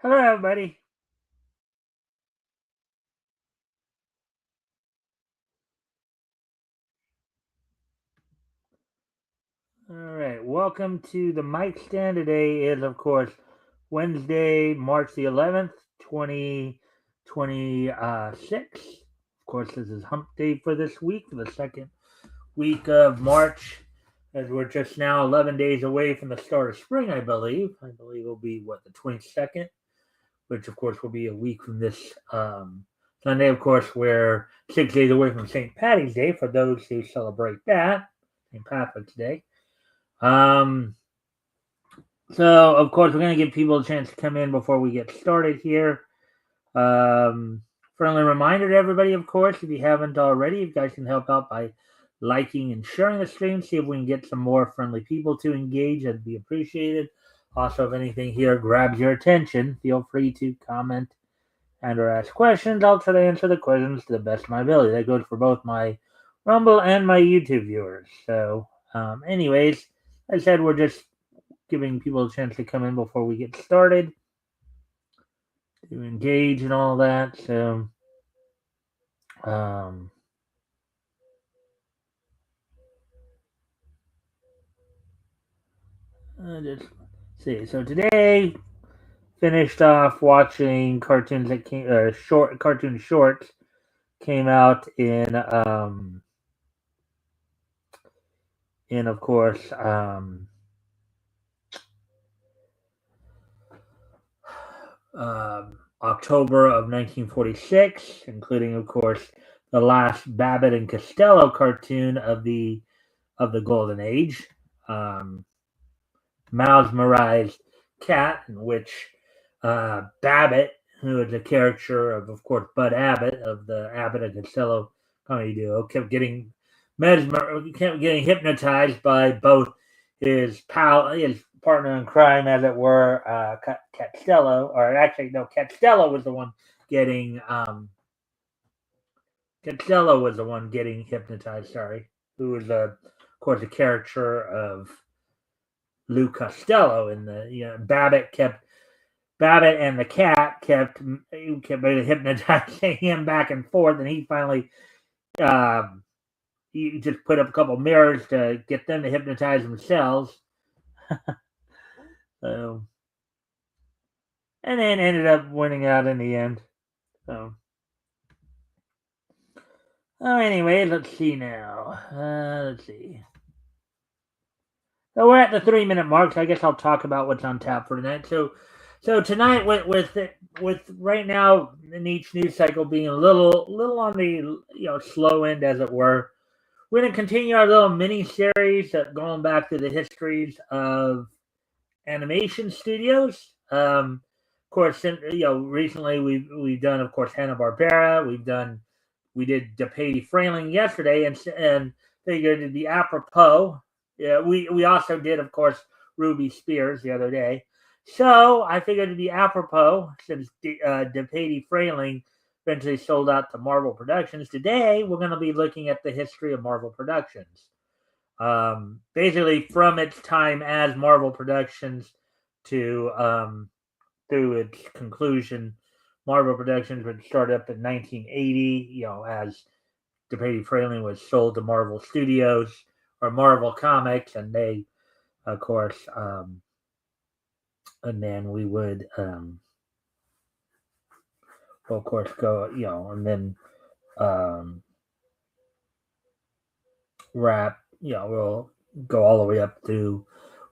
Hello, everybody. All right, welcome to the Mikestand. Today is, of course, Wednesday, March the 11th, 2026. Of course, this is hump day for this week, the second week of March, as we're just now 11 days away from the start of spring, I believe. I believe it'll be, the 22nd, which, of course, will be a week from this Sunday, of course, we're 6 days away from St. Patty's Day for those who celebrate that, St. Patrick's Day. Um, so, of course, we're going to give people a chance to come in before we get started here. Um, Friendly reminder to everybody, of course, if you haven't already, you guys can help out by liking and sharing the stream. See if we can get some more friendly people to engage. That'd be appreciated. Also, if anything here grabs your attention, feel free to comment and or ask questions. I'll try to answer the questions to the best of my ability. That goes for both my Rumble and my YouTube viewers. So, anyways, as I said, we're just giving people a chance to come in before we get started, to engage and all that. So, um, just see. So today, finished off watching cartoons that came, short cartoon shorts came out in of course, October of 1946, including, of course, the last Babbitt and Costello cartoon of the Golden Age, um, Mesmerized Cat, in which Babbitt, who is a character of course, Bud Abbott of the Abbott and Costello comedy duo, kept getting hypnotized by both his partner in crime, as it were, Costello, or actually, no, Costello was the one getting hypnotized. Sorry, who was of course a character of Lou Costello in the Babbitt and the cat kept hypnotizing him back and forth, and um, he just put up a couple mirrors to get them to hypnotize themselves. So, and then ended up winning out in the end. So, anyway, let's see now. Let's see. So we're at the 3 minute mark. So I guess I'll talk about what's on tap for tonight. So tonight, with right now in each news cycle being a little on the slow end, as it were, we're going to continue our little mini series going back to the histories of animation studios. Of course, recently we've done, of course, Hanna Barbera. We did DePatie Frailing yesterday, and figured it'd be apropos. Yeah, we also did, of course, Ruby Spears the other day. So I figured it'd be apropos, since DePatie Frailing eventually sold out to Marvel Productions. Today we're going to be looking at the history of Marvel Productions. Basically, from its time as Marvel Productions to through its conclusion. Marvel Productions would start up in 1980, as DePatie Frailing was sold to Marvel Studios or Marvel Comics, and they, of course, and then we would, of course, go, and then um, we'll go all the way up to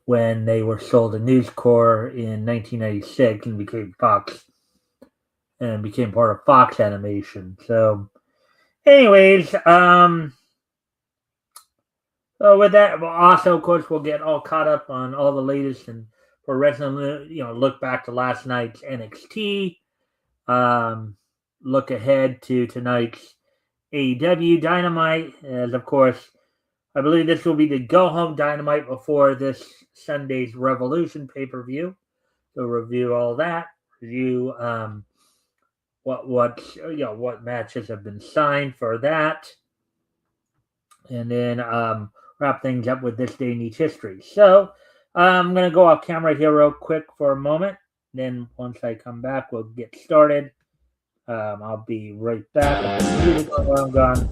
when they were sold to News Corp in 1996 and became Fox and became part of Fox Animation. So, anyways, so with that, also, of course, we'll get all caught up on all the latest and for wrestling. Look back to last night's NXT. Um, Look ahead to tonight's AEW Dynamite, as of course, I believe this will be the go home Dynamite before this Sunday's Revolution pay per view. So review all that. Review what matches have been signed for that, and then wrap things up with this day in each history. So I'm gonna go off camera here real quick for a moment. Then once I come back, we'll get started. I'll be right back. I'll put the music on while I'm gone.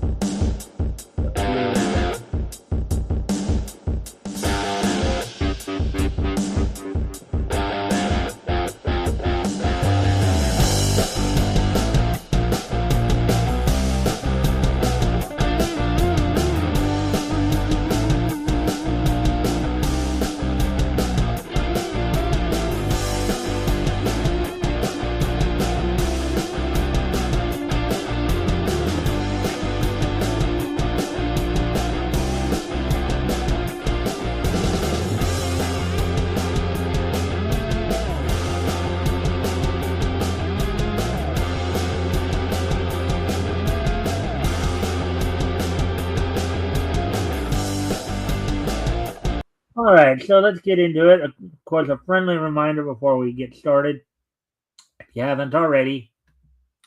All right, so let's get into it. Of course, a friendly reminder before we get started. If you haven't already,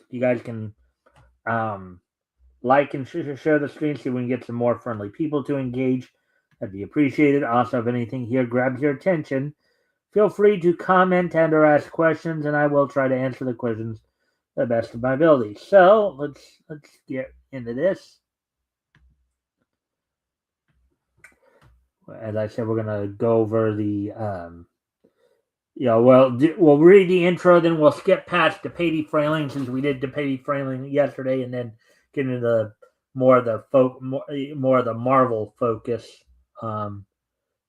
you guys can like and share the stream so we can get some more friendly people to engage. That'd be appreciated. Also, if anything here grabs your attention, feel free to comment and or ask questions, and I will try to answer the questions to the best of my ability. So let's get into this. As I said, we're gonna go over the we'll read the intro, then we'll skip past DePatie Frailing since we did DePatie Frailing yesterday, and then get into the more of the Marvel focus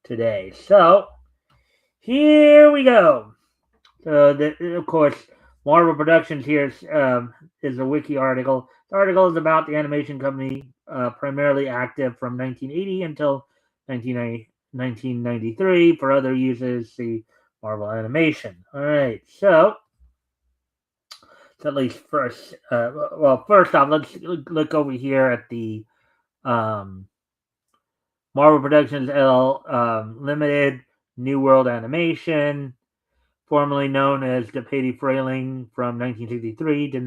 today. So here we go. Of course, Marvel Productions here is a wiki article. The article is about the animation company primarily active from 1980 until 1993. For other uses, see Marvel Animation. All right, so at least first, first off, let's look over here at the Marvel Productions Limited, New World Animation, formerly known as DePatie Frailing from 1963 to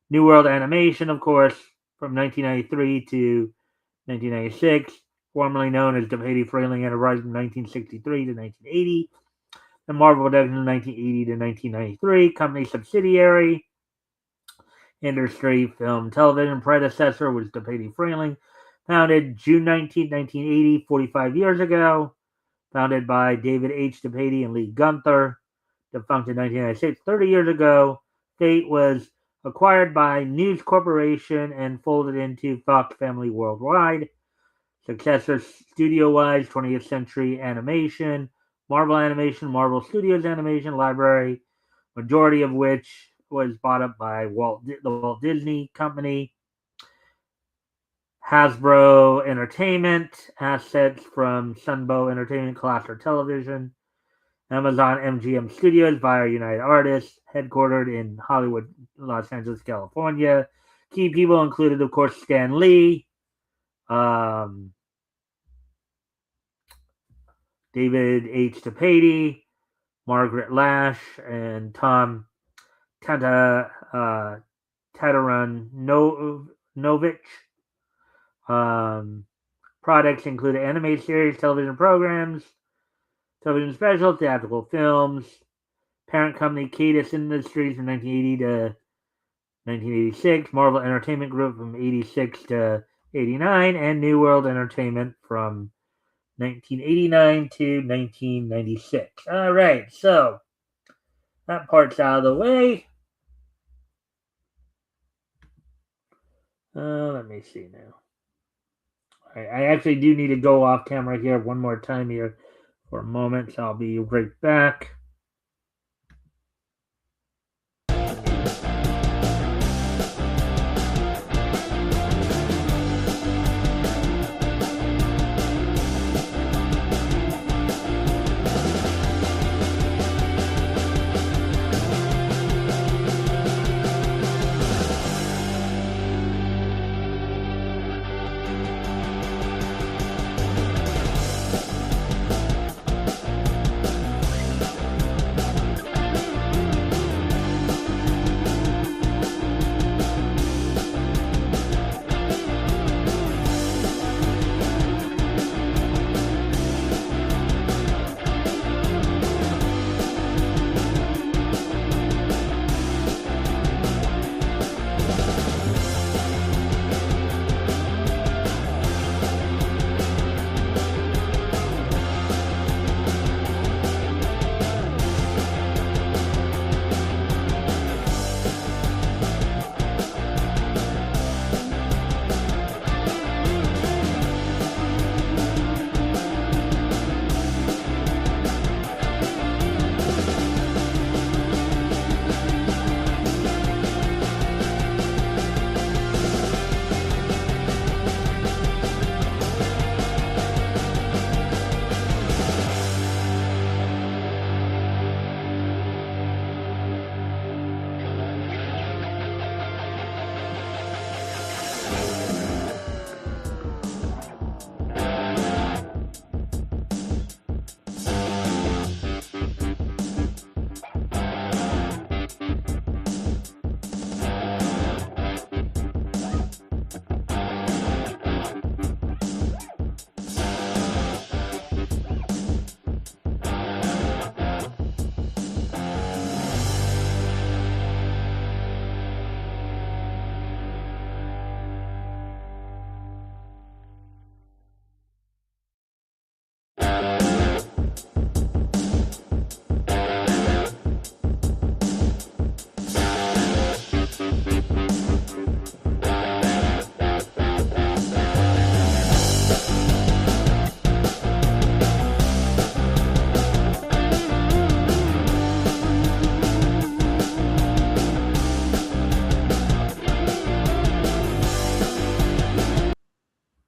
New World Animation, of course, from 1993 to 1996, formerly known as DePatie Frailing Enterprise from 1963 to 1980, and Marvel Productions from 1980 to 1993, company subsidiary, industry, film, television predecessor was DePatie Frailing, founded June 19, 1980, 45 years ago, founded by David H. DePatie and Lee Gunther, defunct in 1996, 30 years ago. Fate was acquired by News Corporation and folded into Fox Family Worldwide. Successors studio-wise, 20th Century Animation, Marvel Animation, Marvel Studios Animation Library, majority of which was bought up by the Walt Disney Company. Hasbro Entertainment, assets from Sunbow Entertainment, Classic Television, Amazon MGM Studios via United Artists, headquartered in Hollywood, Los Angeles, California. Key people included, of course, Stan Lee, David H. DePatie, Margaret Lash, and Tom Tatarunovich. Products include animated series, television programs, television specials, theatrical films. Parent company Cadus Industries from 1980 to 1986, Marvel Entertainment Group from 86 to 89, and New World Entertainment from 1989 to 1996. All right, so that part's out of the way. Let me see now. All right, I actually do need to go off camera here one more time here for a moment, so I'll be right back.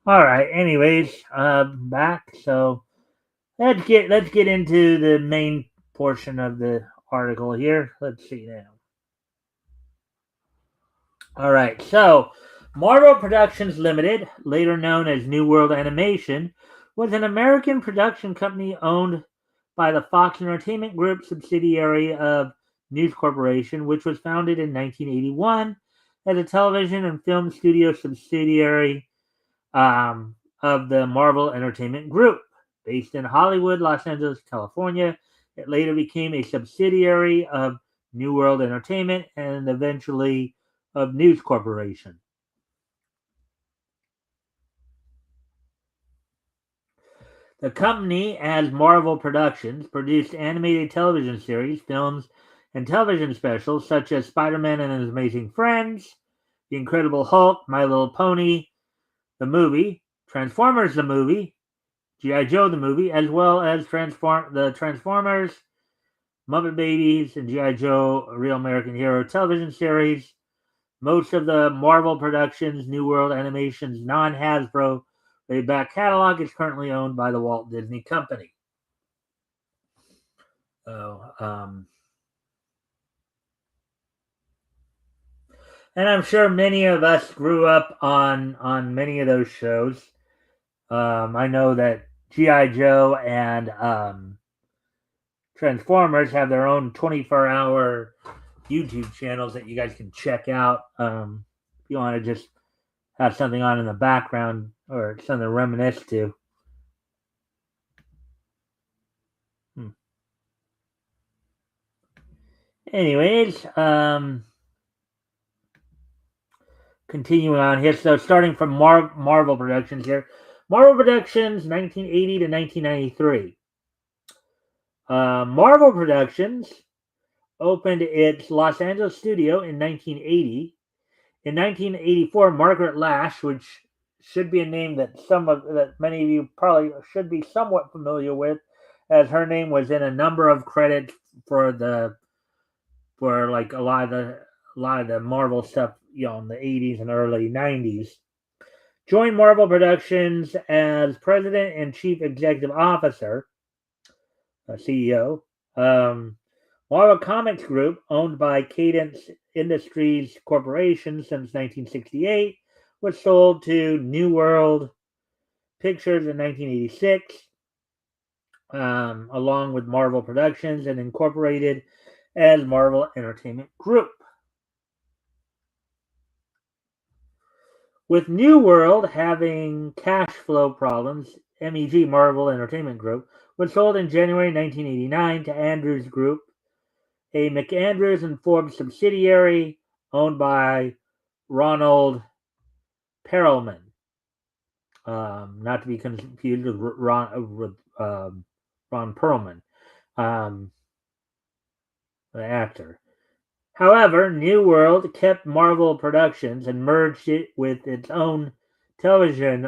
All right. Anyways, back. So let's get into the main portion of the article here. Let's see now. All right. So Marvel Productions Limited, later known as New World Animation, was an American production company owned by the Fox Entertainment Group subsidiary of News Corporation, which was founded in 1981 as a television and film studio subsidiary of the Marvel Entertainment Group. Based in Hollywood, Los Angeles, California, it later became a subsidiary of New World Entertainment and eventually of News Corporation. The company, as Marvel Productions, produced animated television series, films, and television specials such as Spider-Man and His Amazing Friends, The Incredible Hulk, My Little Pony, the movie, Transformers the movie, G.I. Joe the movie, as well as the Transformers, Muppet Babies, and G.I. Joe Real American Hero television series. Most of the Marvel Productions New World Animation's non-Hasbro back catalog is currently owned by the Walt Disney Company. So, and I'm sure many of us grew up on many of those shows. I know that G.I. Joe and Transformers have their own 24-hour YouTube channels that you guys can check out if you want to just have something on in the background or something to reminisce to. Anyways, continuing on here. So starting from Marvel Productions here. Marvel Productions, 1980 to 1993. Marvel Productions opened its Los Angeles studio in 1980. In 1984, Margaret Lash, which should be a name that many of you probably should be somewhat familiar with, as her name was in a number of credits for like a lot of the Marvel stuff, in the 80s and early 90s. Joined Marvel Productions as president and chief executive officer, CEO. Marvel Comics Group, owned by Cadence Industries Corporation since 1968, was sold to New World Pictures in 1986, along with Marvel Productions, and incorporated as Marvel Entertainment Group. With New World having cash flow problems, MEG Marvel Entertainment Group was sold in January 1989 to Andrews Group, a McAndrews and Forbes subsidiary owned by Ronald Perelman. Not to be confused with Ron Perlman, the actor. However, New World kept Marvel Productions and merged it with its own television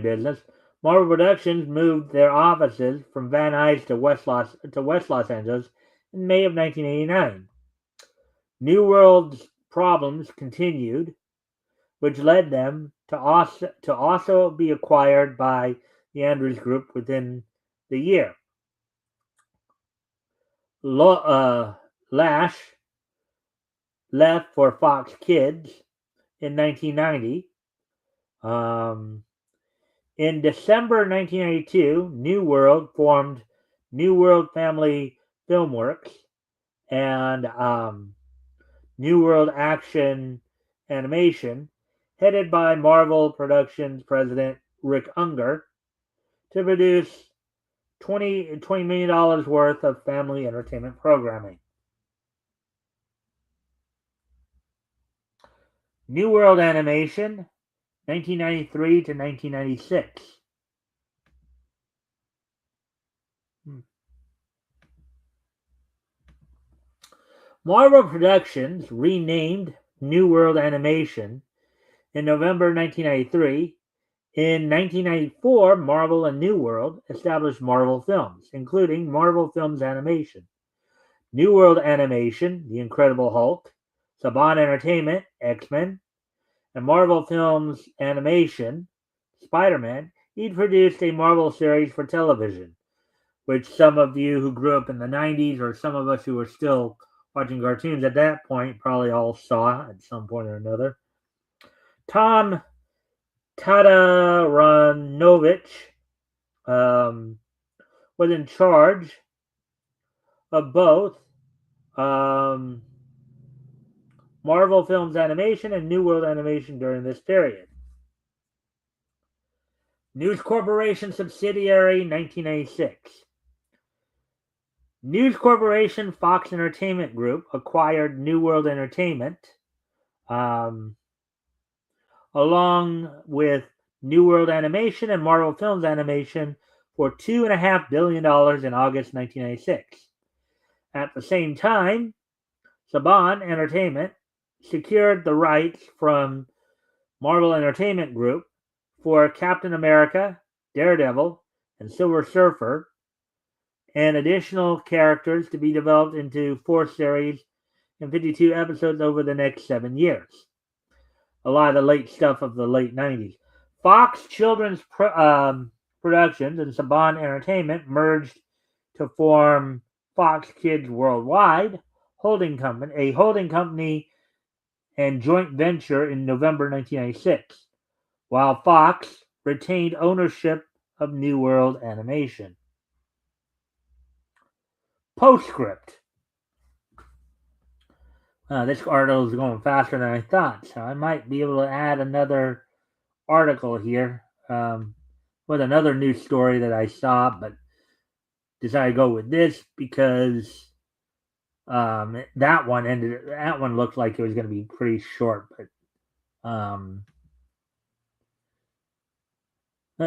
business. Marvel Productions moved their offices from Van Nuys to West Los Angeles in May of 1989. New World's problems continued, which led them to also be acquired by the Andrews Group within the year. Lash left for Fox Kids in 1990. In December 1992, New World formed New World Family Filmworks and New World Action Animation, headed by Marvel Productions president Rick Unger, to produce $20 million worth of family entertainment programming. New World Animation, 1993 to 1996. Marvel Productions renamed New World Animation in November 1993. In 1994, Marvel and New World established Marvel Films, including Marvel Films Animation, New World Animation, The Incredible Hulk, Saban Entertainment, X-Men, and Marvel Films Animation, Spider-Man, he produced a Marvel series for television, which some of you who grew up in the 90s or some of us who were still watching cartoons at that point probably all saw at some point or another. Tom Tadaranovich was in charge of both Marvel Films Animation and New World Animation during this period. News Corporation subsidiary, 1986. News Corporation Fox Entertainment Group acquired New World Entertainment, along with New World Animation and Marvel Films Animation for $2.5 billion in August 1996. At the same time, Saban Entertainment secured the rights from Marvel Entertainment Group for Captain America, Daredevil, and Silver Surfer, and additional characters to be developed into 4 series and 52 episodes over the next 7 years. A lot of the late stuff of the late 90s. Fox Children's Productions and Saban Entertainment merged to form Fox Kids Worldwide Holding Company, a holding company and joint venture in November 1996, while Fox retained ownership of New World Animation. Postscript. This article is going faster than I thought, so I might be able to add another article here with another news story that I saw, but decided to go with this because that one looked like it was going to be pretty short, but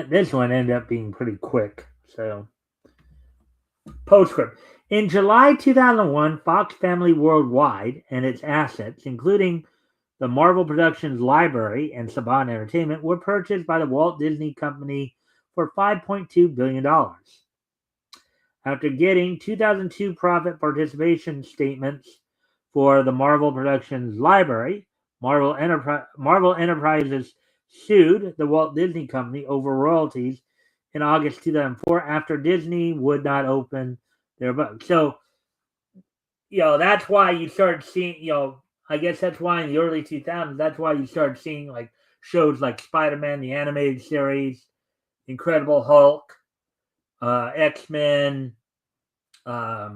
this one ended up being pretty quick. So, postscript. In July 2001, Fox Family Worldwide and its assets, including the Marvel Productions Library and Saban Entertainment, were purchased by the Walt Disney Company for $5.2 billion. After getting 2002 profit participation statements for the Marvel Productions Library, Marvel Enterprises sued the Walt Disney Company over royalties in August 2004 after Disney would not open their books. So, that's why you started seeing, I guess that's why in the early 2000s, that's why you started seeing like shows like Spider-Man, the animated series, Incredible Hulk, X-Men, a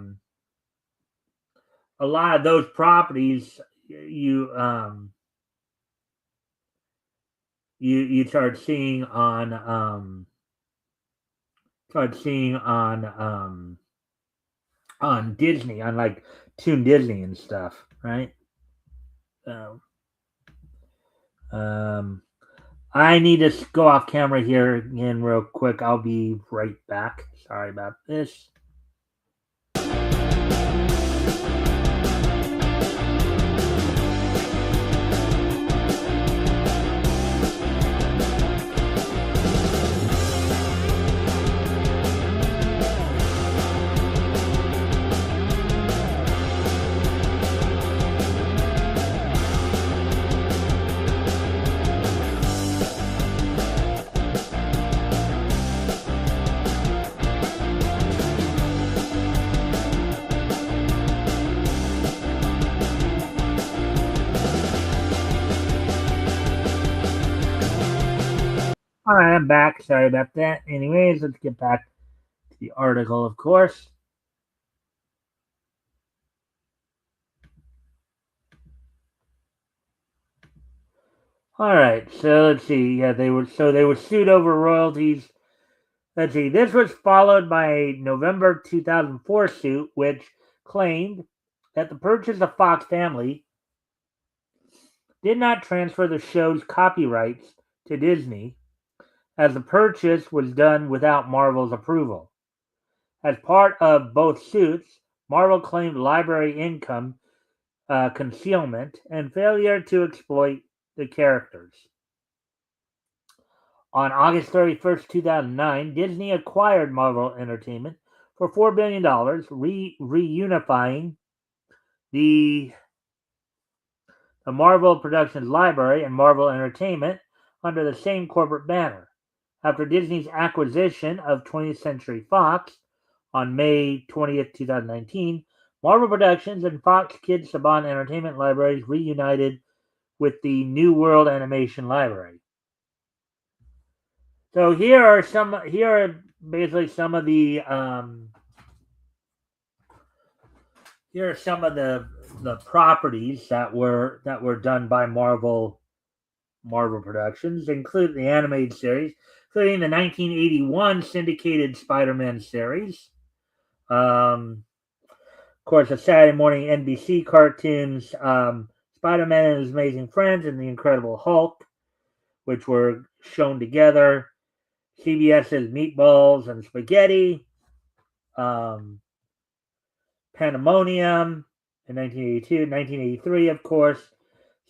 lot of those properties you start seeing on Disney, on like Toon Disney and stuff, right? I need to go off camera here again real quick. I'll be right back. Sorry about this. All right, I'm back. Sorry about that. Anyways, let's get back to the article, of course. All right, so let's see. Yeah, they were sued over royalties. Let's see. This was followed by a November 2004 suit, which claimed that the purchase of Fox Family did not transfer the show's copyrights to Disney, as the purchase was done without Marvel's approval. As part of both suits, Marvel claimed library income concealment and failure to exploit the characters. On August 31st, 2009, Disney acquired Marvel Entertainment for $4 billion, reunifying the the Marvel Productions Library and Marvel Entertainment under the same corporate banner. After Disney's acquisition of 20th Century Fox on May 20th, 2019, Marvel Productions and Fox Kids Saban Entertainment Libraries reunited with the New World Animation Library. So here are basically some of the here are some of the properties that were done by Marvel Productions, including the animated series, including the 1981 syndicated Spider-Man series. Of course, the Saturday morning NBC cartoons, Spider-Man and His Amazing Friends and The Incredible Hulk, which were shown together. CBS's Meatballs and Spaghetti, Pandemonium in 1982, 1983, of course,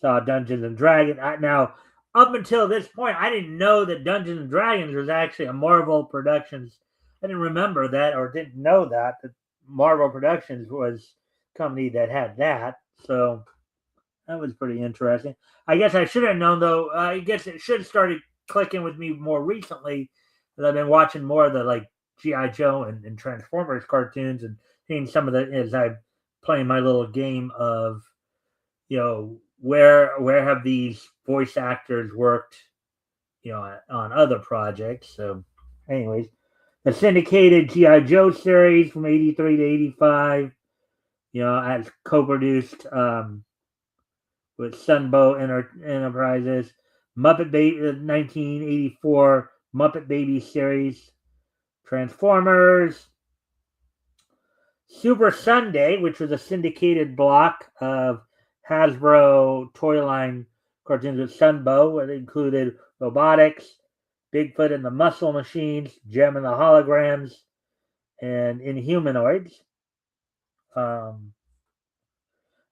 saw Dungeons and Dragons. Now, up until this point, I didn't know that Dungeons and Dragons was actually a Marvel Productions. I didn't remember that or didn't know that Marvel Productions was a company that had that. So that was pretty interesting. I guess I should have known, though. I guess it should have started clicking with me more recently, because I've been watching more of the like G.I. Joe and Transformers cartoons and seeing some of the as I'm playing my little game of, where have these voice actors worked, on other projects. So, anyways, the syndicated G.I. Joe series from 83 to 85, as co-produced with Sunbow Enterprises, Muppet Baby 1984 Muppet Baby series, Transformers, Super Sunday, which was a syndicated block of Hasbro toy line cartoons with Sunbow. It included Robotics, Bigfoot and the Muscle Machines, Gem and the Holograms, and Inhumanoids.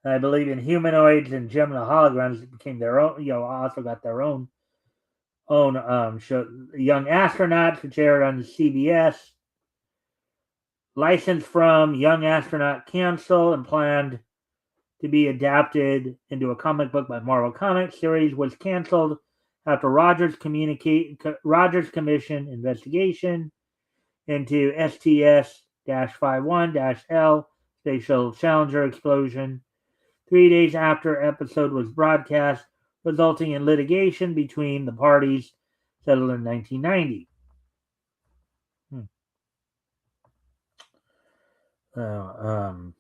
I believe Inhumanoids and Gem and the Holograms became their own, also got their own show. Young Astronauts, which aired on CBS. Licensed from Young Astronaut canceled and planned to be adapted into a comic book by Marvel Comics. Series was canceled after Rogers Commission investigation into STS-51-L Spatial Challenger explosion 3 days after episode was broadcast, resulting in litigation between the parties, settled in 1990. And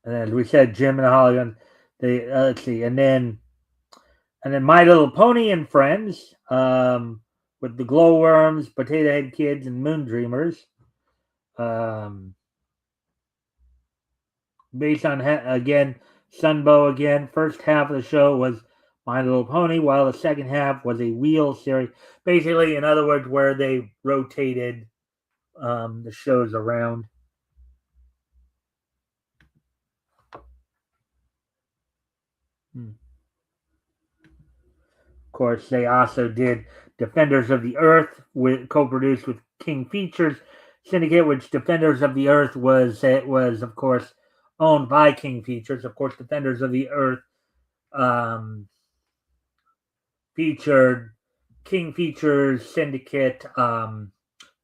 as we said, Jim and Hollywood. Let's see, and then My Little Pony and Friends, with the Glowworms, Potato Head Kids, and Moon Dreamers. Based on again Sunbow again. First half of the show was My Little Pony, while the second half was a wheel series. Basically, in other words, where they rotated the shows around. Of course, they also did Defenders of the Earth, co-produced with King Features Syndicate, which Defenders of the Earth was of course owned by King Features. Of course, Defenders of the Earth featured King Features Syndicate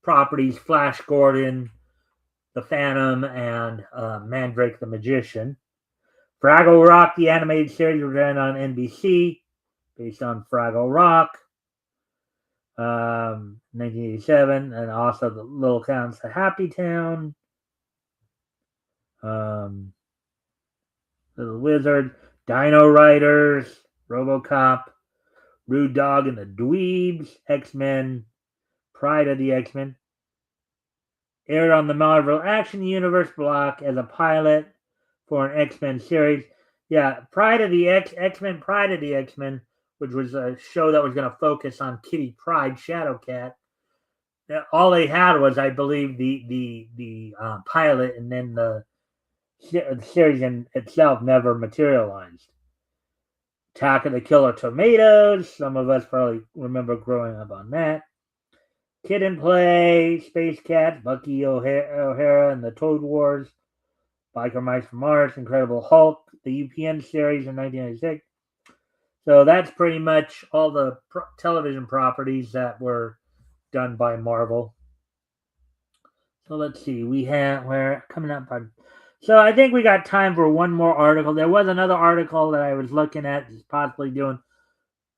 properties: Flash Gordon, the Phantom, and Mandrake the Magician. Fraggle Rock, the animated series, ran on NBC, based on Fraggle Rock, 1987, and also the Little Town's The Happy Town, Little Wizard, Dino Riders, RoboCop, Rude Dog and the Dweebs, X-Men, Pride of the X-Men. Aired on the Marvel Action Universe block as a pilot for an X-Men series. Yeah, X-Men Pride of the X-Men, which was a show that was going to focus on Kitty Pryde, Shadowcat. All they had was, I believe, the pilot, and then the series in itself never materialized. Attack of the Killer Tomatoes. Some of us probably remember growing up on that. Kid and Play, Space Cats, Bucky O'Hara and the Toad Wars, Biker Mice from Mars, Incredible Hulk, the UPN series in 1996. So that's pretty much all the television properties that were done by Marvel. So let's see. We're coming up on. So I think we got time for one more article. There was another article that I was looking at, possibly doing.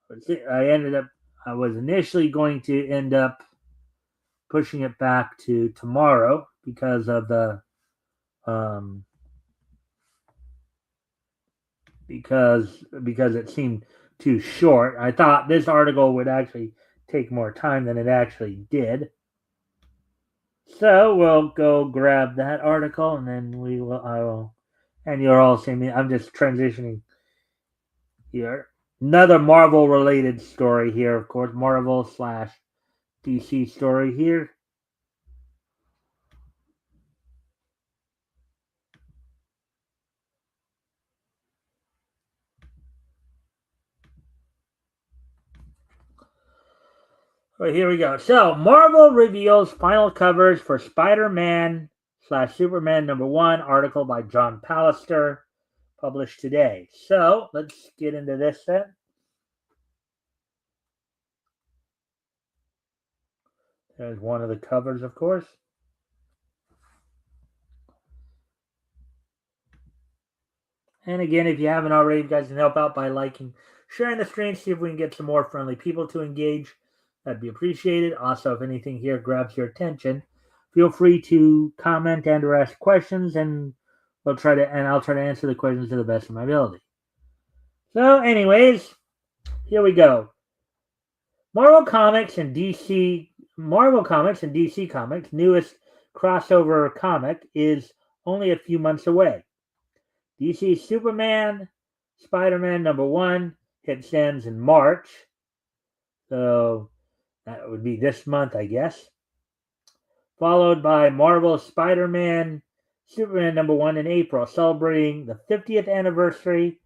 I was initially going to end up pushing it back to tomorrow because of the because it seemed too short. I thought this article would actually take more time than it actually did. So we'll go grab that article, and then I will, and you're all seeing me. I'm just transitioning here. Another Marvel-related story here, of course, Marvel/DC story here. Right, here we go. So, Marvel reveals final covers for Spider-Man/Superman #1 article by John Pallister, published today. So, let's get into this then. There's one of the covers, of course. And again, if you haven't already, you guys can help out by liking, sharing the stream, see if we can get some more friendly people to engage. That'd be appreciated. Also, if anything here grabs your attention, feel free to comment and or ask questions, and I'll try to answer the questions to the best of my ability. So, anyways, here we go. Marvel Comics and DC Comics' newest crossover comic is only a few months away. DC's Superman, Spider-Man #1 ends in March. So that would be this month, I guess. Followed by Marvel's Spider-Man, Superman #1 in April, celebrating the 50th anniversary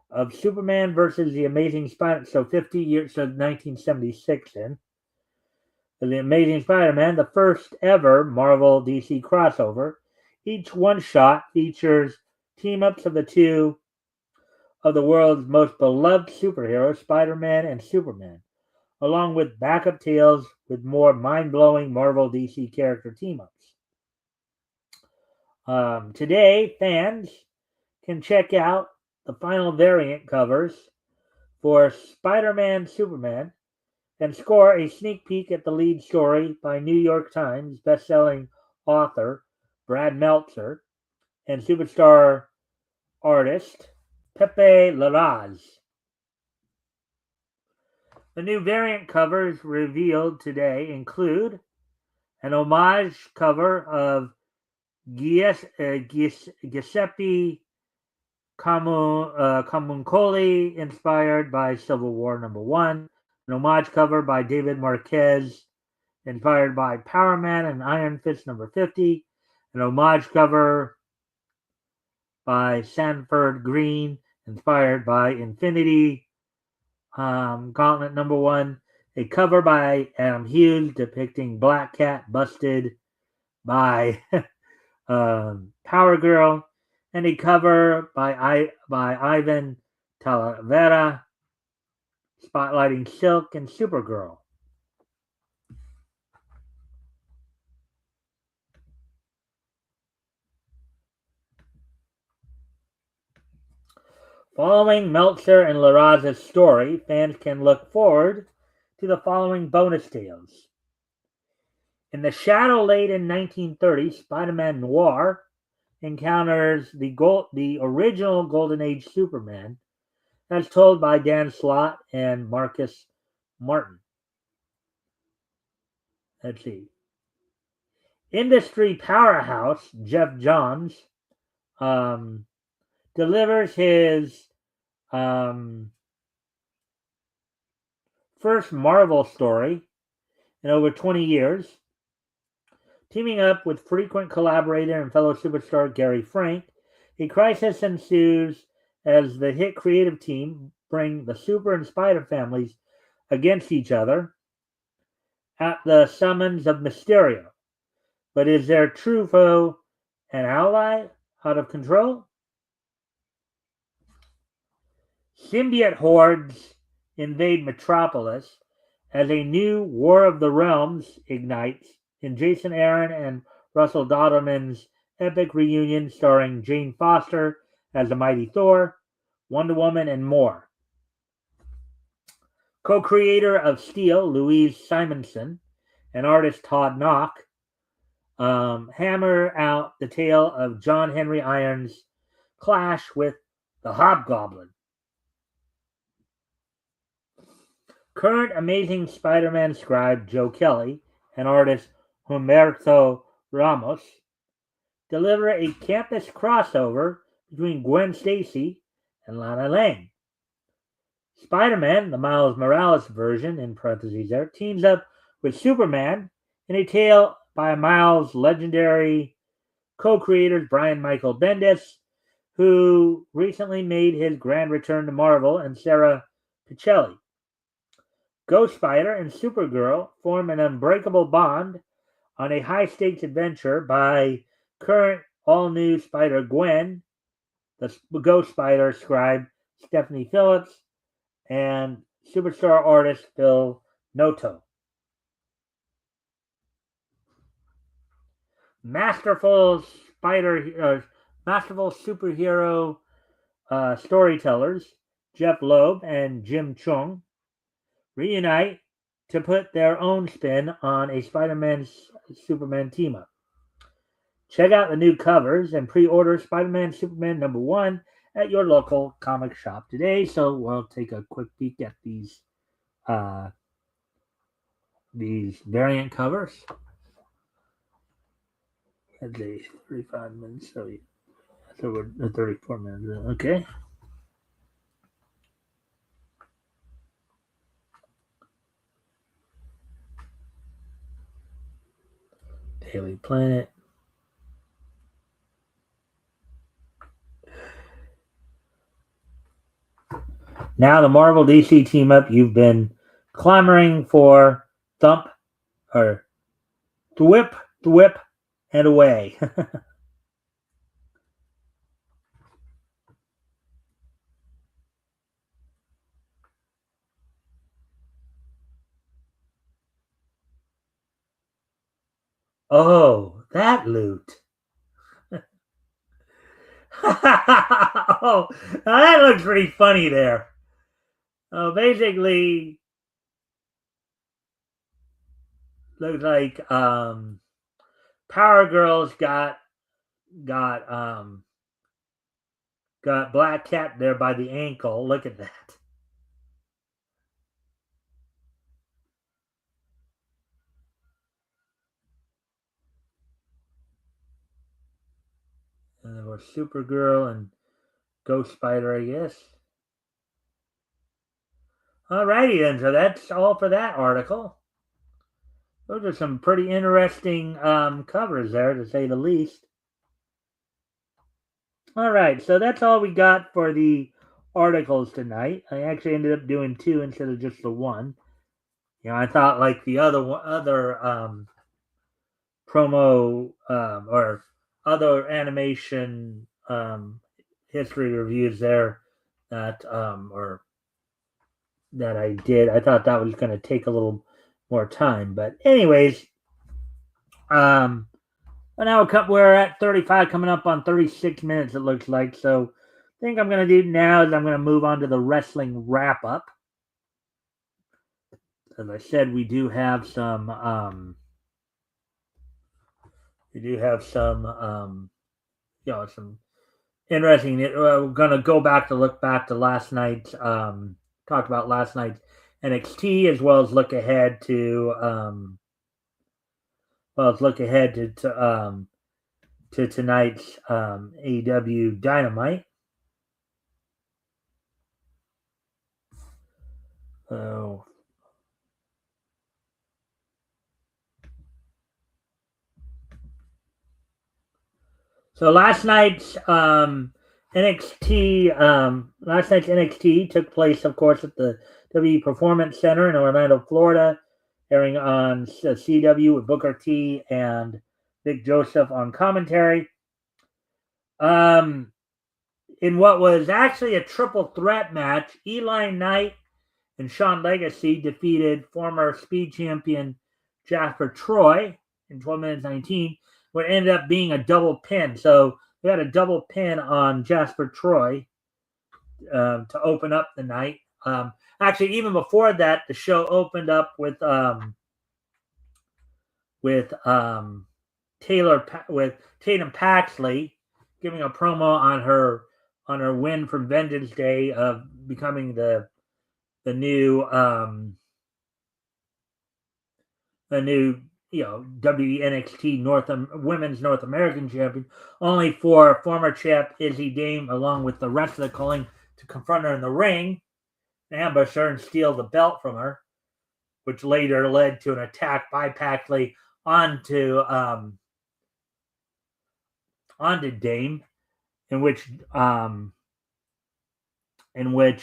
of Superman versus the Amazing Spider-Man. So 50 years, so 1976 then. The Amazing Spider-Man, the first ever Marvel DC crossover. Each one-shot features team-ups of the two of the world's most beloved superheroes, Spider-Man and Superman, along with backup tales with more mind-blowing Marvel DC character team-ups. Today, fans can check out the final variant covers for Spider-Man Superman and score a sneak peek at the lead story by New York Times best-selling author Brad Meltzer and superstar artist Pepe Larraz. The new variant covers revealed today include an homage cover of Giuseppe Camuncoli, inspired by Civil War #1, an homage cover by David Marquez, inspired by Power Man and Iron Fist #50, an homage cover by Sanford Green, inspired by Infinity Gauntlet #1, a cover by Adam Hughes depicting Black Cat busted by Power Girl, and a cover by Ivan Talavera spotlighting Silk and Supergirl. Following Meltzer and Larraz's story, fans can look forward to the following bonus tales. In the shadow-laden 1930s, Spider-Man Noir encounters the original Golden Age Superman, as told by Dan Slott and Marcus Martin. Let's see. Industry powerhouse Jeff Johns delivers his first Marvel story in over 20 years, teaming up with frequent collaborator and fellow superstar Gary Frank. A crisis ensues as the hit creative team bring the Super and Spider families against each other at the summons of Mysterio. But is their true foe an ally? out of control. Symbiote hordes invade Metropolis as a new War of the Realms ignites in Jason Aaron and Russell Dodderman's epic reunion starring Jane Foster as the Mighty Thor, Wonder Woman, and more. Co-creator of Steel, Louise Simonson, and artist Todd Knock hammer out the tale of John Henry Irons' clash with the Hobgoblin. Current Amazing Spider-Man scribe Joe Kelly and artist Humberto Ramos deliver a campus crossover between Gwen Stacy and Lana Lang. Spider-Man, the Miles Morales version, in parentheses there, teams up with Superman in a tale by Miles' legendary co-creators Brian Michael Bendis, who recently made his grand return to Marvel, and Sarah Pichelli. Ghost Spider and Supergirl form an unbreakable bond on a high-stakes adventure by current all-new Spider-Gwen, the Ghost Spider scribe Stephanie Phillips, and superstar artist Phil Noto. Masterful superhero storytellers Jeff Loeb and Jim Chung reunite to put their own spin on a Spider-Man Superman team-up. Check out the new covers and pre-order Spider-Man Superman #1 at your local comic shop today. So we'll take a quick peek at these variant covers. At the 35 minutes, so we're at 34 minutes. Okay. Daily Planet. Now the Marvel DC team up you've been clamoring for. Thump or thwip, and away. Oh, that loot. Oh, now that looks pretty funny there. Basically, looks like Power Girls got Black Cat there by the ankle. Look at that. And there was Supergirl and Ghost Spider, I guess. Alrighty then, so that's all for that article. Those are some pretty interesting covers there, to say the least. All right, so that's all we got for the articles tonight. I actually ended up doing 2 instead of just the 1. I thought like the other promo or other animation history reviews there that that I did. I thought that was going to take a little more time, but anyways, now we're at 35, coming up on 36 minutes. It looks like. So, I think I'm going to do now is I'm going to move on to the wrestling wrap up. As I said, we do have some. Some interesting. We're going to go back to look back to last night's. Talk about last night's NXT as well as look ahead to. To tonight's AEW Dynamite. So last night's NXT took place, of course, at the WWE Performance Center in Orlando, Florida, airing on CW with Booker T and Vic Joseph on commentary. In what was actually a triple threat match, Eli Knight and Sean Legacy defeated former speed champion Jasper Troy in 12 minutes 19, what ended up being a double pin. So they had a double pin on Jasper Troy to open up the night. Actually, even before that, the show opened up with Tatum Paxley giving a promo on her win from Vengeance Day of becoming the new WNXT Women's North American Champion, only for former champ Izzy Dame, along with the rest of the calling, to confront her in the ring, ambush her, and steal the belt from her, which later led to an attack by Paxley onto Dame, in which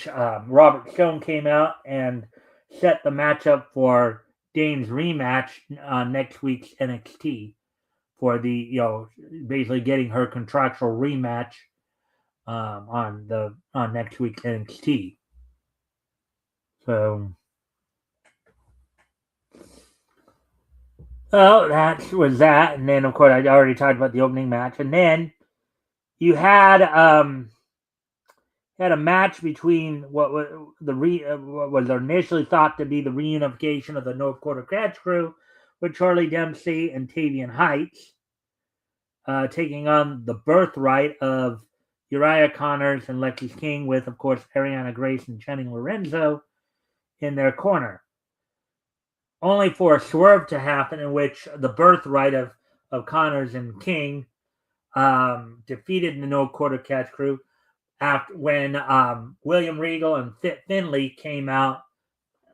Robert Stone came out and set the matchup for Dame's rematch on next week's NXT for the basically getting her contractual rematch on next week's NXT. So, well, that was that, and then of course I already talked about the opening match, and then you had a match between what was initially thought to be the reunification of the North Quarter Catch Crew with Charlie Dempsey and Tavian Heights, taking on the Birthright of Uriah Connors and Lexis King, with, of course, Ariana Grace and Channing Lorenzo in their corner. Only for a swerve to happen in which the Birthright of Connors and King defeated the No Quarter Catch Crew after when William Regal and Fit Finlay came out,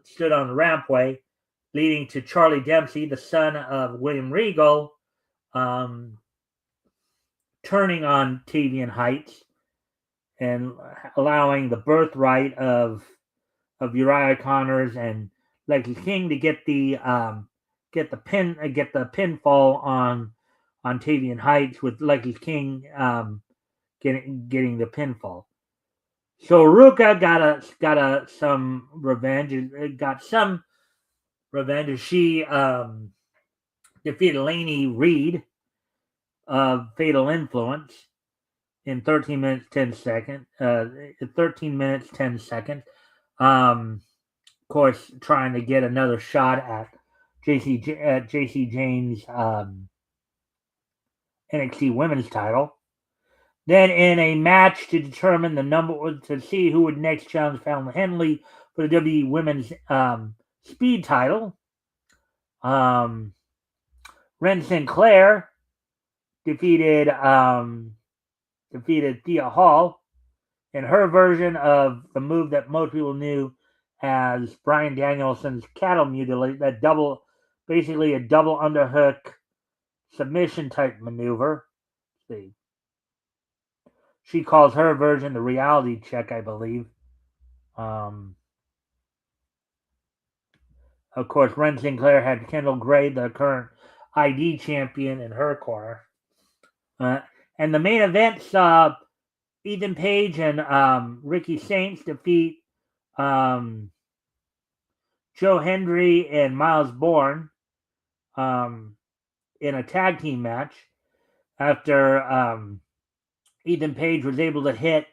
stood on the rampway, leading to Charlie Dempsey, the son of William Regal, turning on Tavian Heights and allowing the Birthright of Uriah Connors and Lexis King to get the pinfall on Tavian Heights, with Lexis King getting the pinfall. So Ruka got some revenge. Got some revenge as she defeated Lainey Reed of Fatal Influence in 13 minutes 10 seconds. 13 minutes 10 seconds. Of course, trying to get another shot at JC Jane's NXT Women's title. Then, in a match to determine to see who would next challenge Fallon Henley for the WWE Women's Speed title, Ren Sinclair defeated Thea Hall in her version of the move that most people knew as Bryan Danielson's cattle mutilate, basically a double underhook submission type maneuver. Let's see. She calls her version the reality check, I believe. Of course, Ren Sinclair had Kendall Gray, the current ID champion, in her corner. And the main event saw Ethan Page and Ricky Saints defeat Joe Hendry and Miles Bourne in a tag team match after Ethan Page was able to hit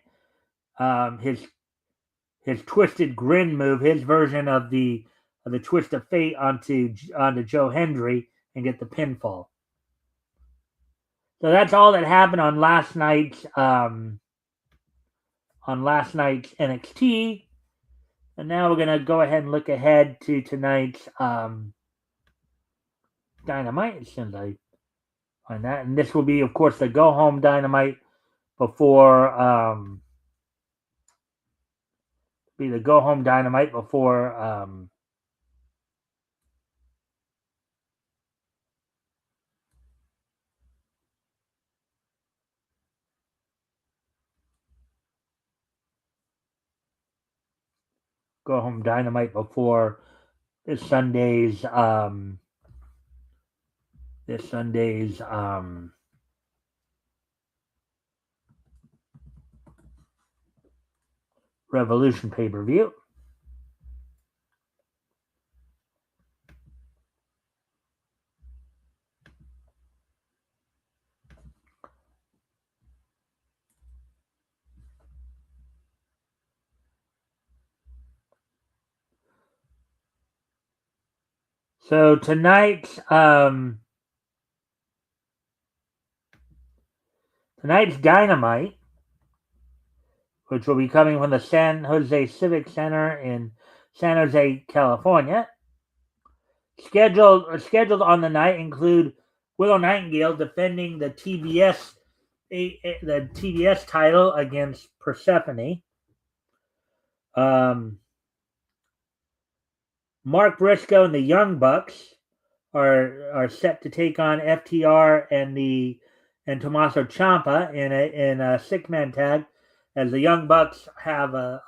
his twisted grin move, his version of the twist of fate onto Joe Hendry and get the pinfall. So that's all that happened on last night's NXT. And now we're gonna go ahead and look ahead to tonight's Dynamite, as soon as I find that. And this will be, of course, the Go Home Dynamite before Go Home Dynamite before this Sunday's Revolution pay-per-view. So tonight's Dynamite, which will be coming from the San Jose Civic Center in San Jose, California. Scheduled on the night include Willow Nightingale defending the TBS title against Persephone. Mark Briscoe and the Young Bucks are set to take on FTR and Tommaso Ciampa in a 6-man tag, as the Young Bucks have a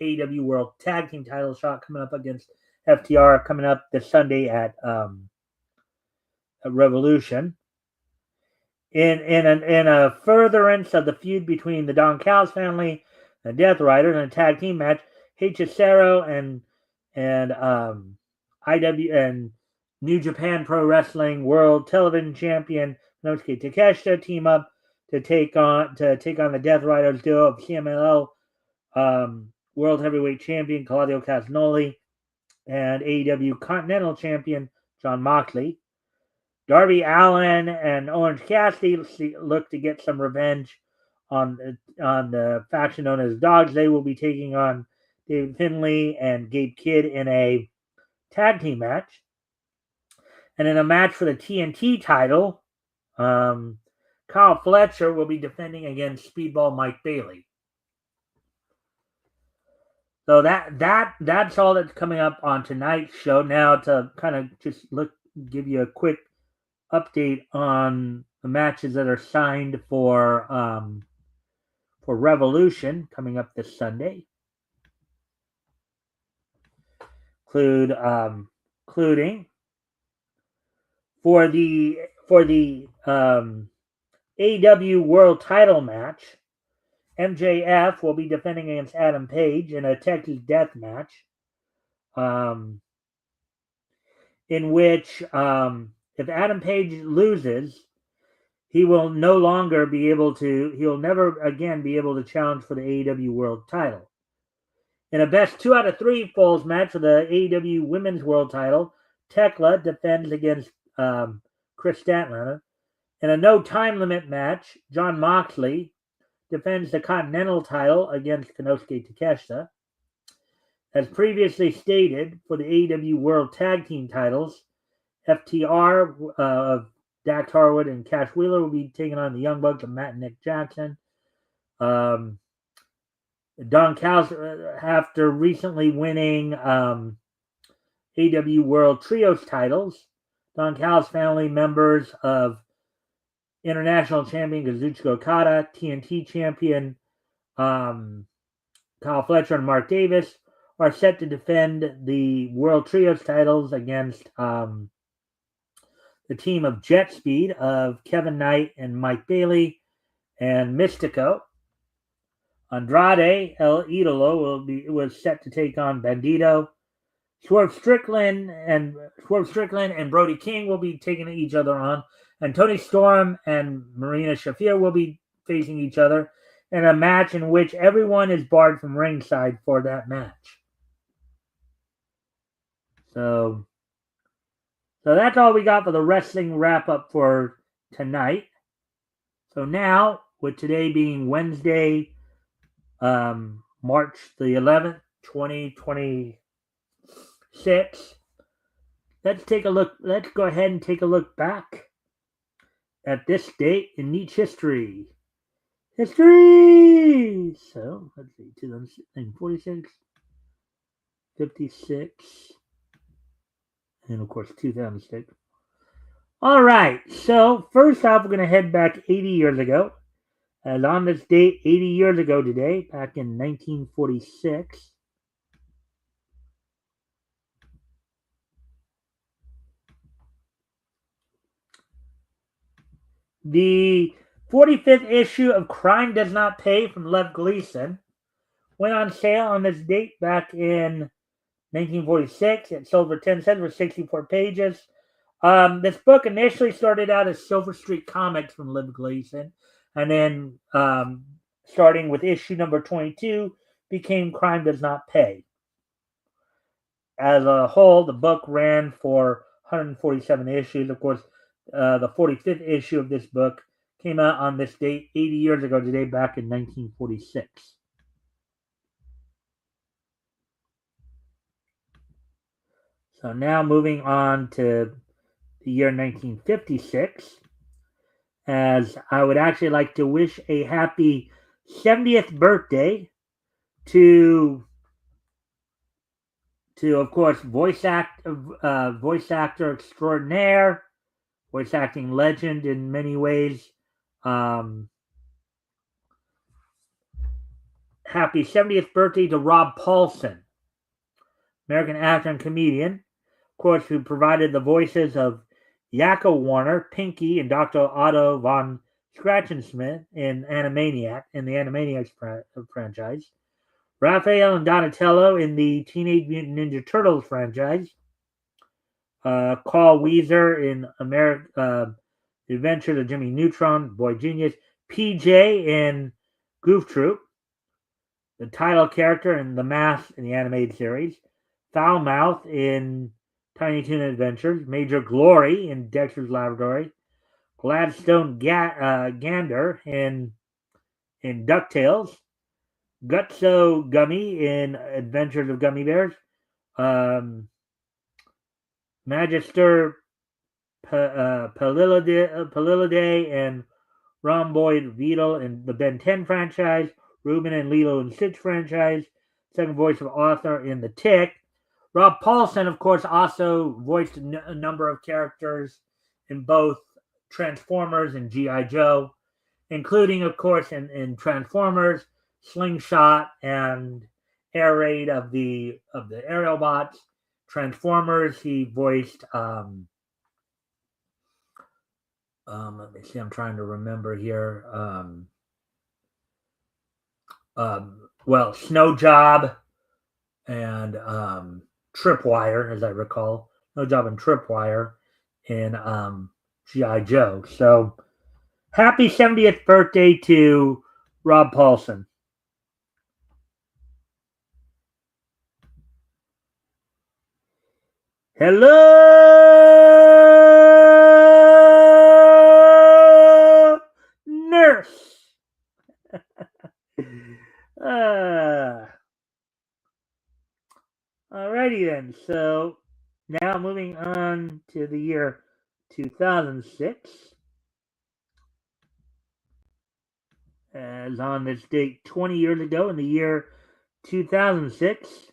AEW World Tag Team title shot coming up against FTR coming up this Sunday at Revolution. In a furtherance of the feud between the Don Callis family and Death Riders in a tag team match, Hechicero and IW and New Japan Pro Wrestling World Television Champion Nosuke Takeshita team up to take on the Death Riders duo of CMLL World Heavyweight Champion Claudio Castagnoli and AEW Continental Champion Jon Moxley. Darby Allin and Orange Cassidy look to get some revenge on the faction known as Dogs. They will be taking on David Finlay and Gabe Kidd in a tag team match. And in a match for the TNT title, Kyle Fletcher will be defending against Speedball Mike Bailey. So that's all that's coming up on tonight's show. Now to kind of just give you a quick update on the matches that are signed for Revolution coming up this Sunday. Including for the AEW World Title match, MJF will be defending against Adam Page in a Texas Death match, in which if Adam Page loses, he will never again be able to challenge for the AEW World Title. In a best 2 out of 3 falls match for the AEW Women's World Title, Tekla defends against Chris Statlander. In a no time limit match, Jon Moxley defends the Continental title against Konosuke Takeshita. As previously stated, for the AEW World Tag Team titles, FTR of Dax Harwood and Cash Wheeler will be taking on the Young Bucks of Matt and Nick Jackson. Don Callis, after recently winning AEW World Trios titles, Don Callis family members of International Champion Kazuchika Okada, TNT Champion Kyle Fletcher and Mark Davis are set to defend the World Trios titles against the team of Jet Speed of Kevin Knight and Mike Bailey and Mystico. Andrade El Idolo was set to take on Bandito. Swerve Strickland and Brody King will be taking each other on, and Tony Storm and Marina Shafir will be facing each other in a match in which everyone is barred from ringside for that match. So that's all we got for the wrestling wrap-up for tonight. So now, with today being Wednesday, March the 11th, 2026, let's go ahead and take a look back at this date in Nietzsche history. So, let's see, 2046, 56, and of course 2006. All right, so first off, we're going to head back 80 years ago. As on this date, 80 years ago today, back in 1946, the 45th issue of Crime Does Not Pay from Lev Gleason went on sale on this date back in 1946. It sold for 10 cents for 64 pages. This book initially started out as Silver Street Comics from Liv Gleason, and then starting with issue number 22, became Crime Does Not Pay. As a whole, the book ran for 147 issues. Of course, the 45th issue of this book came out on this date 80 years ago today, back in 1946. So now moving on to the year 1956, as I would actually like to wish a happy 70th birthday to of course, voice actor extraordinaire, voice acting legend in many ways. Happy 70th birthday to Rob Paulsen, American actor and comedian, of course, who provided the voices of Yakko Warner, Pinky, and Dr. Otto von Scratchensmith in the Animaniacs franchise. Raphael and Donatello in the Teenage Mutant Ninja Turtles franchise. Carl Weezer in The Adventures of Jimmy Neutron, Boy Genius. PJ in Goof Troop, the title character in The Mask in the animated series. Foulmouth in Tiny Toon Adventures. Major Glory in Dexter's Laboratory. Gladstone Gander in DuckTales. Gutso Gummy in Adventures of Gummy Bears. Magister Palilidae and Rhomboid Beetle in the Ben 10 franchise. Ruben and Lilo and Stitch franchise. Second voice of Arthur in The Tick. Rob Paulsen, of course, also voiced a number of characters in both Transformers and G.I. Joe, including, of course, in Transformers, Slingshot and Air Raid of the aerial bots. Transformers, he voiced let me see, I'm trying to remember here. Snow Job and Tripwire, as I recall. Snow Job and Tripwire in G.I. Joe. So happy 70th birthday to Rob Paulsen. Hello, nurse. Alrighty then. So now moving on to the year 2006. As on this date 20 years ago in the year 2006.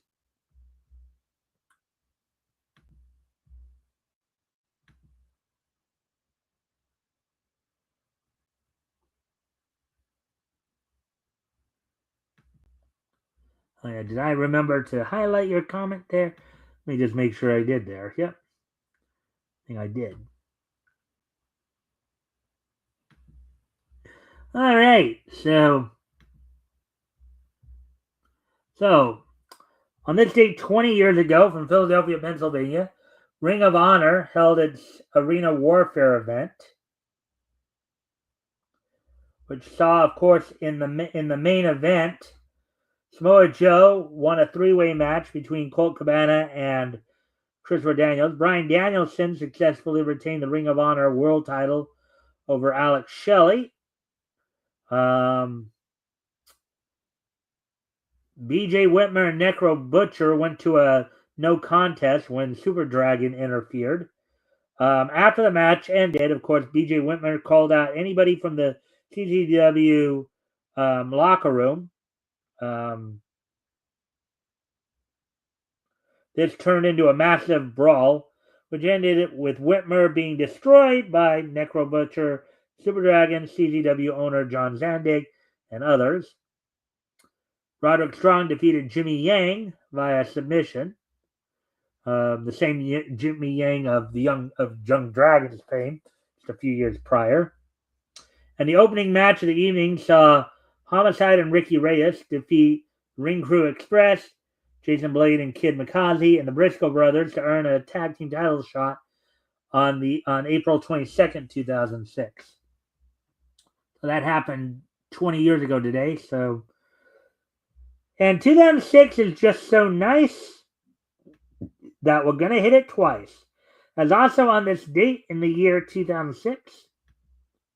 Oh yeah, did I remember to highlight your comment there? Let me just make sure I did there. Yep. I think I did. All right. So on this date 20 years ago from Philadelphia, Pennsylvania, Ring of Honor held its Arena Warfare event, which saw, of course, in the main event, Samoa Joe won a three-way match between Colt Cabana and Christopher Daniels. Bryan Danielson successfully retained the Ring of Honor World title over Alex Shelley. BJ Whitmer and Necro Butcher went to a no contest when Super Dragon interfered. After the match ended, of course, BJ Whitmer called out anybody from the CZW locker room. This turned into a massive brawl, which ended with Whitmer being destroyed by Necro Butcher, Super Dragon, CZW owner John Zandig, and others. Roderick Strong defeated Jimmy Yang via submission. The same Jimmy Yang of Young Dragons fame, just a few years prior. And the opening match of the evening saw Homicide and Ricky Reyes defeat Ring Crew Express, Jason Blade and Kid McCausey, and the Briscoe brothers to earn a tag team title shot on April 22nd, 2006. So that happened 20 years ago today. So, and 2006 is just so nice that we're going to hit it twice. As also on this date in the year 2006,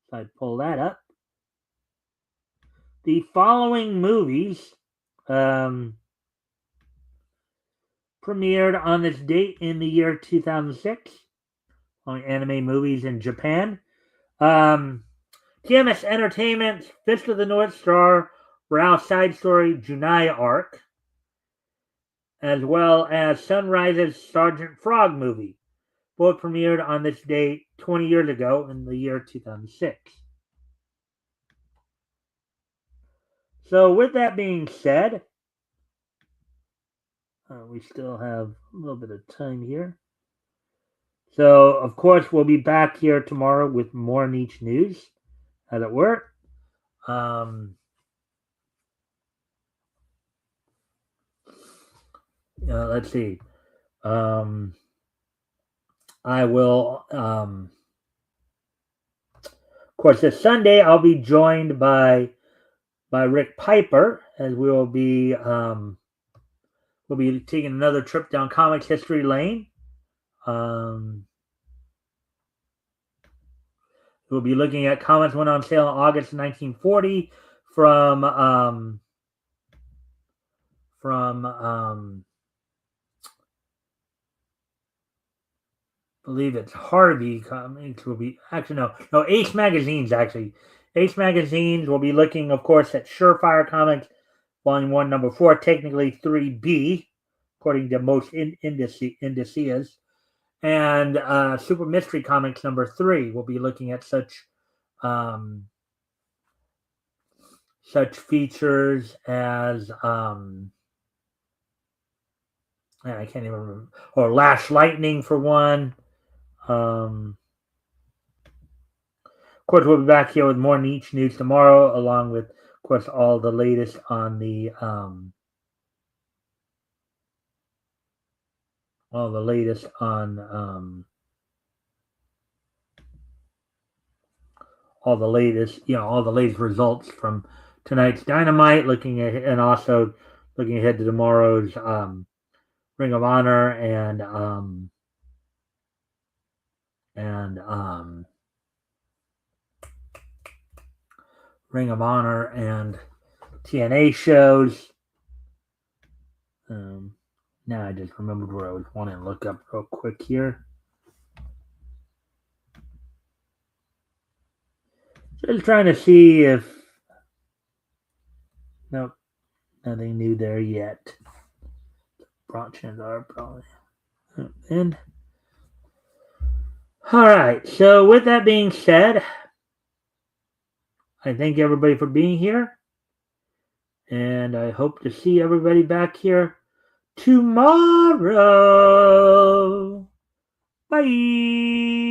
so I pull that up, the following movies premiered on this date in the year 2006 on anime movies in Japan. TMS Entertainment's Fist of the North Star, Rao Side Story, Junai Arc, as well as Sunrise's Sergeant Frog movie. Both premiered on this date 20 years ago in the year 2006. So with that being said, we still have a little bit of time here. So, of course, we'll be back here tomorrow with more niche news, as it were. Let's see. I will, of course, this Sunday I'll be joined by Rick Piper, as we'll be taking another trip down comics history lane. We'll be looking at comics went on sale in August 1940 from believe it's Harvey Comics will be actually no Ace Magazines actually. Ace Magazines will be looking, of course, at Surefire Comics, Volume 1, Number 4, technically 3B, according to most indices. And Super Mystery Comics Number 3 will be looking at such features as I can't even remember, or Lash Lightning for one. Of course, we'll be back here with more niche news tomorrow, along with, of course, all the latest on the all the latest results from tonight's Dynamite. Looking at and also looking ahead to tomorrow's Ring of Honor and Ring of Honor and TNA shows. Now I just remembered where I was wanting to look up real quick here. Just trying to see if nope, nothing new there yet. Chances are probably in. All right. So with that being said, I thank everybody for being here, and I hope to see everybody back here tomorrow. Bye.